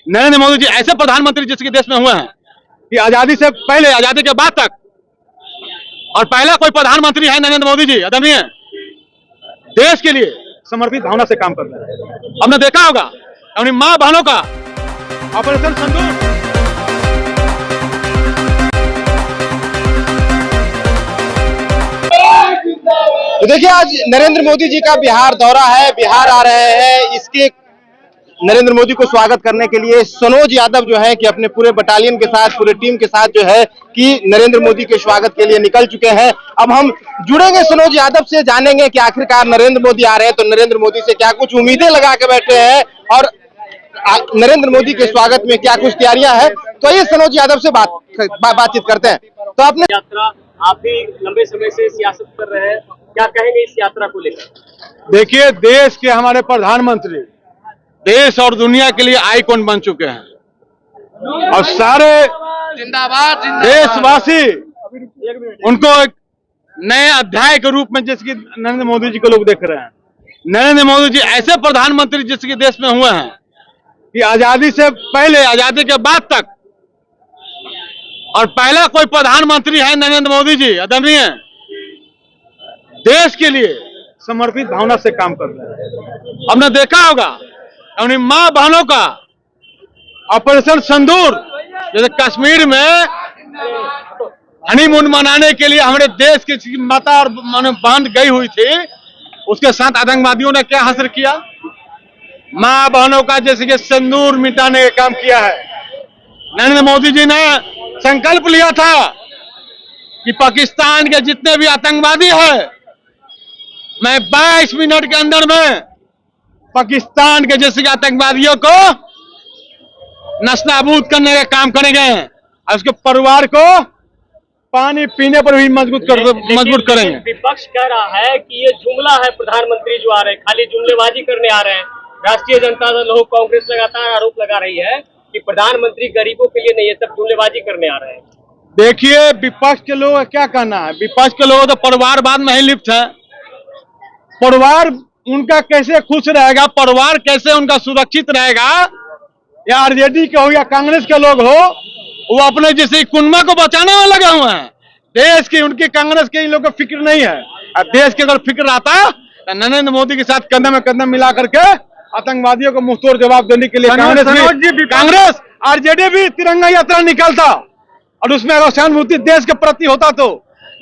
नरेंद्र मोदी जी ऐसे प्रधानमंत्री जिसके देश में हुए हैं कि आजादी से पहले, आजादी के बाद तक, और पहला कोई प्रधानमंत्री है नरेंद्र मोदी जी, आदरणीय, देश के लिए समर्पित भावना से काम कर रहे हैं। हमने देखा होगा अपनी मां बहनों का ऑपरेशन सिंदूर। तो देखिए, आज नरेंद्र मोदी जी का बिहार दौरा है, बिहार आ रहे हैं। इसके नरेंद्र मोदी को स्वागत करने के लिए सनोज यादव जो है कि अपने पूरे बटालियन के साथ, पूरे टीम के साथ जो है कि नरेंद्र मोदी के स्वागत के लिए निकल चुके हैं। अब हम जुड़ेंगे सनोज यादव से, जानेंगे कि आखिरकार नरेंद्र मोदी आ रहे हैं तो नरेंद्र मोदी से क्या कुछ उम्मीदें लगा के बैठे हैं और नरेंद्र मोदी के स्वागत में क्या कुछ तैयारियां हैं। तो ये सनोज यादव से बातचीत करते हैं। तो आपने यात्रा, आप भी लंबे समय से सियासत कर रहे हैं, क्या कहेंगे इस यात्रा को लेकर? देखिए, देश के हमारे प्रधानमंत्री देश और दुनिया के लिए आइकॉन बन चुके हैं और सारे जिंदाबाद देशवासी उनको एक नए अध्याय के रूप में जिसकी नरेंद्र मोदी जी को लोग देख रहे हैं। नरेंद्र मोदी जी ऐसे प्रधानमंत्री जिसके देश में हुए हैं कि आजादी से पहले, आजादी के बाद तक, और पहला कोई प्रधानमंत्री है नरेंद्र मोदी जी, आदरणीय, देश के लिए समर्पित भावना से काम कर रहे हैं। हमने देखा होगा अपनी मां बहनों का ऑपरेशन सिंदूर, जैसे कश्मीर में हनीमून मनाने के लिए हमारे देश की माता और बहन गई हुई थी, उसके साथ आतंकवादियों ने क्या हासिल किया? मां बहनों का जैसे कि सिंदूर मिटाने का काम किया है। नरेंद्र मोदी जी ने संकल्प लिया था कि पाकिस्तान के जितने भी आतंकवादी हैं, मैं 22 मिनट के अंदर में पाकिस्तान के जैसे आतंकवादियों को नस्ताबूद करने का काम करेंगे और उसके परिवार को पानी पीने पर भी मजबूत करेंगे। विपक्ष कह रहा है कि ये जुमला है, प्रधानमंत्री जो आ रहे हैं खाली जुमलेबाजी करने आ रहे हैं। राष्ट्रीय जनता दल हो, कांग्रेस लगातार आरोप लगा रही है कि प्रधानमंत्री गरीबों के लिए नहीं, ये सब जुमलेबाजी करने आ रहे हैं। देखिए, विपक्ष के लोगों का क्या कहना है? विपक्ष के लोग तो परिवारवाद में ही लिप्त है। परिवार उनका कैसे खुश रहेगा, परिवार कैसे उनका सुरक्षित रहेगा, या आरजेडी के हो या कांग्रेस के लोग हो, वो अपने जैसे कुनबा को बचाने में लगे हुए हैं। देश की, उनकी कांग्रेस के इन लोगों को फिक्र नहीं है। और देश की अगर फिक्र आता तो नरेंद्र मोदी के साथ कंधे में कंधा मिला करके आतंकवादियों को मुंहतोड़ जवाब देने के लिए कांग्रेस आरजेडी भी तिरंगा यात्रा निकालता और उसमें अगर सहानुभूति देश के प्रति होता तो।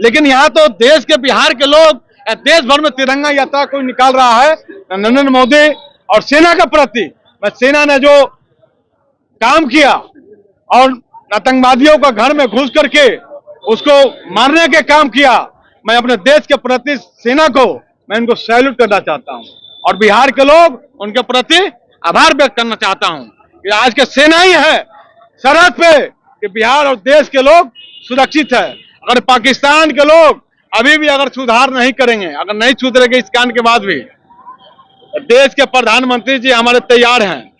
लेकिन यहाँ तो देश के, बिहार के लोग देश भर में तिरंगा यात्रा कोई निकाल रहा है नरेंद्र मोदी और सेना के प्रति। सेना ने जो काम किया और आतंकवादियों का घर में घुस करके उसको मारने के काम किया, मैं अपने देश के प्रति सेना को मैं इनको सैल्यूट करना चाहता हूं और बिहार के लोग उनके प्रति आभार व्यक्त करना चाहता हूं कि आज के सेना ही है सरहद पे कि बिहार और देश के लोग सुरक्षित है। अगर पाकिस्तान के लोग अभी भी अगर सुधार नहीं करेंगे, अगर नहीं सुधरेंगे इस कांड के बाद भी, देश के प्रधानमंत्री जी हमारे तैयार हैं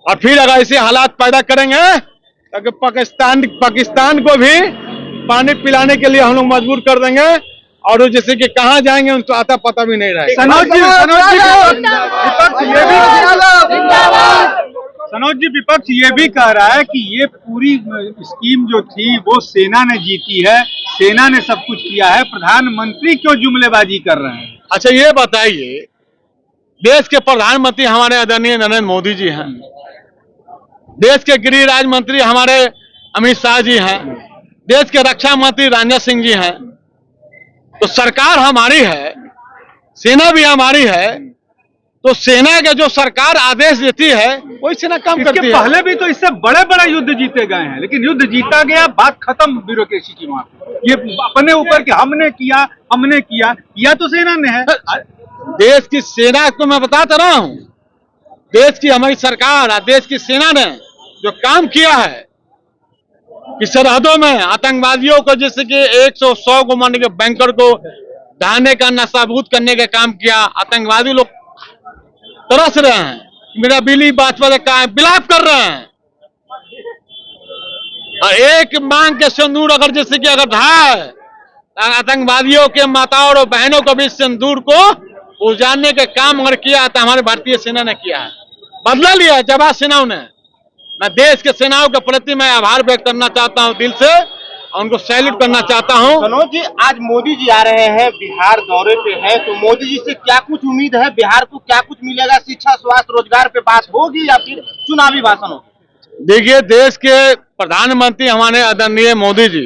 और फिर अगर ऐसे हालात पैदा करेंगे तो पाकिस्तान को भी पानी पिलाने के लिए हम लोग मजबूर कर देंगे और जैसे कि कहां जाएंगे उनको आता पता भी नहीं रहेगा। सनोज जी, विपक्ष ये भी कह रहा है कि ये पूरी स्कीम जो थी वो सेना ने जीती है, सेना ने सब कुछ किया है, प्रधानमंत्री क्यों जुमलेबाजी कर रहे हैं? अच्छा, ये बताइए, देश के प्रधानमंत्री हमारे आदरणीय नरेंद्र मोदी जी हैं, देश के गृह राज्य मंत्री हमारे अमित शाह जी हैं, देश के रक्षा मंत्री राजनाथ सिंह जी हैं। तो सरकार हमारी है, सेना भी हमारी है, तो सेना के जो सरकार आदेश देती है वही सेना काम करती है। पहले भी तो इससे बड़े बड़े युद्ध जीते गए हैं, लेकिन युद्ध जीता गया, बात खत्म ब्यूरोक्रेसी की। वहां पे ये अपने ऊपर कि हमने किया तो सेना ने है। देश की सेना को मैं बताता रहा हूं, देश की हमारी सरकार और देश की सेना ने जो काम किया है कि सरहदों में आतंकवादियों को जैसे कि 100 को मारने के बैंकर को ढाने का, नशाबूद करने का काम किया। आतंकवादी लोग तरस रहे हैं, मेरा बिली वाजपेयी का विलाप कर रहे हैं और एक मांग के सिंदूर अगर जैसे कि अगर ढाए आतंकवादियों के माताओं और बहनों को भी सिंदूर को उजाड़ने का काम अगर किया तो हमारे भारतीय सेना ने किया है, बदला लिया है जवाब सेनाओं ने। मैं देश के सेनाओं के प्रति मैं आभार व्यक्त करना चाहता हूं दिल से, और उनको सैल्यूट करना चाहता हूं। सनोज जी, आज मोदी जी आ रहे हैं, बिहार दौरे पे हैं, तो मोदी जी से क्या कुछ उम्मीद है? बिहार को क्या कुछ मिलेगा? शिक्षा, स्वास्थ्य, रोजगार पे बात होगी या फिर चुनावी भाषण होगी? देखिए, देश के प्रधानमंत्री हमारे आदरणीय मोदी जी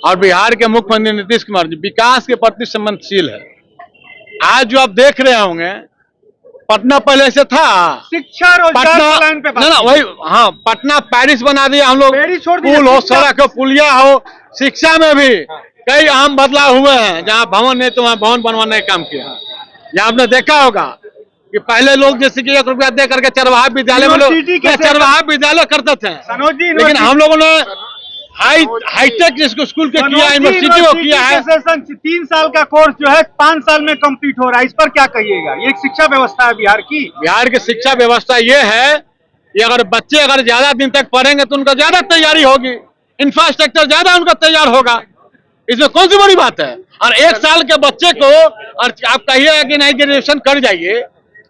और बिहार के मुख्यमंत्री नीतीश कुमार जी विकास के प्रति संवेदनशील है। आज जो आप देख रहे होंगे, पटना पहले से था, शिक्षा रोजगार के लाइन पे ना वही, हाँ, पटना पेरिस बना दिया हम लोग, पुल हो, सड़क हो, पुलिया हो। शिक्षा में भी कई अहम बदलाव हुए हैं। जहाँ भवन नहीं तो वहाँ भवन बनवाने का काम किया। यहाँ आपने देखा होगा कि पहले लोग जैसे कि 1 रुपया दे करके चरवाहा विद्यालय में लोग चरवाहा विद्यालय करते थे, लेकिन हम लोगों ने हाईटेक जिसको स्कूल के किया, यूनिवर्सिटी को किया है। 3 साल का कोर्स जो है 5 साल में कंप्लीट हो रहा है, इस पर क्या कहिएगा? ये एक शिक्षा व्यवस्था है बिहार की। बिहार की शिक्षा व्यवस्था ये है कि अगर बच्चे अगर ज्यादा दिन तक पढ़ेंगे तो उनका ज्यादा तैयारी होगी, इंफ्रास्ट्रक्चर ज्यादा उनका तैयार होगा। इसमें कौन सी बड़ी बात है? और 1 साल के बच्चे को और आप कहिएगा कि नहीं ग्रेजुएशन कर जाइए,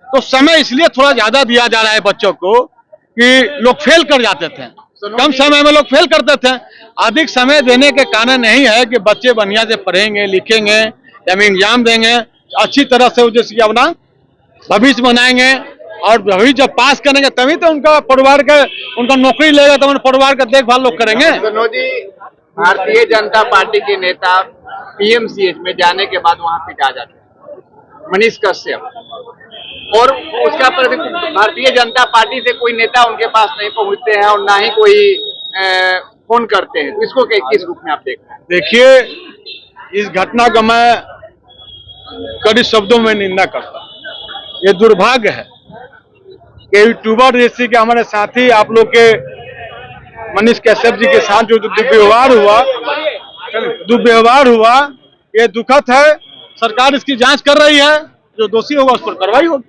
तो समय इसलिए थोड़ा ज्यादा दिया जा रहा है बच्चों को कि लोग फेल कर जाते थे, कम समय में लोग फेल करते थे। अधिक समय देने के कारण नहीं है कि बच्चे बढ़िया से पढ़ेंगे, लिखेंगे, एग्जाम देंगे, अच्छी तरह से जैसे अपना भविष्य बनाएंगे, और भविष्य जब पास करेंगे तभी तो उनका परिवार का उनका नौकरी लेगा, तो परिवार का देखभाल लोग करेंगे। सनोज जी, भारतीय जनता पार्टी के नेता पीएमसीएच में जाने के बाद वहां पिटा जाते हैं, मनीष कश्यप, और उसका भारतीय जनता पार्टी से कोई नेता उनके पास नहीं पहुंचते हैं और ना ही कोई फोन करते हैं। तो इसको किस रूप में आप देख रहे हैं? देखिए, इस घटना का मैं कड़ी शब्दों में निंदा करता हूं। ये दुर्भाग्य है कि यूट्यूबर जैसे कि हमारे साथी आप लोग के मनीष कश्यप जी के साथ जो दुर्व्यवहार हुआ, ये दुखद है। सरकार इसकी जांच कर रही है, जो दोषी होगा उस पर कार्रवाई होगी।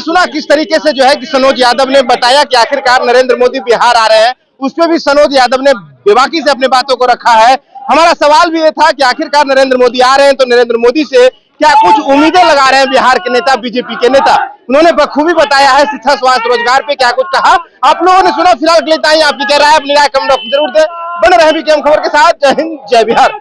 सुना किस तरीके से जो है कि सनोज यादव ने बताया कि आखिरकार नरेंद्र मोदी बिहार आ रहे हैं, उस पर भी सनोज यादव ने बेबाकी से अपने बातों को रखा है। हमारा सवाल भी ये था कि आखिरकार नरेंद्र मोदी आ रहे हैं, तो नरेंद्र मोदी से क्या कुछ उम्मीदें लगा रहे हैं बिहार के नेता, बीजेपी के नेता? उन्होंने बखूबी बताया है शिक्षा, स्वास्थ्य, रोजगार पे क्या कुछ कहा। आप लोगों ने सुना। फिलहाल के लिए आपकी क्या राय, अपनी राय कमेंट बॉक्स में जरूर दें। बने रहे बीकेएम खबर के साथ। जय हिंद, जय बिहार।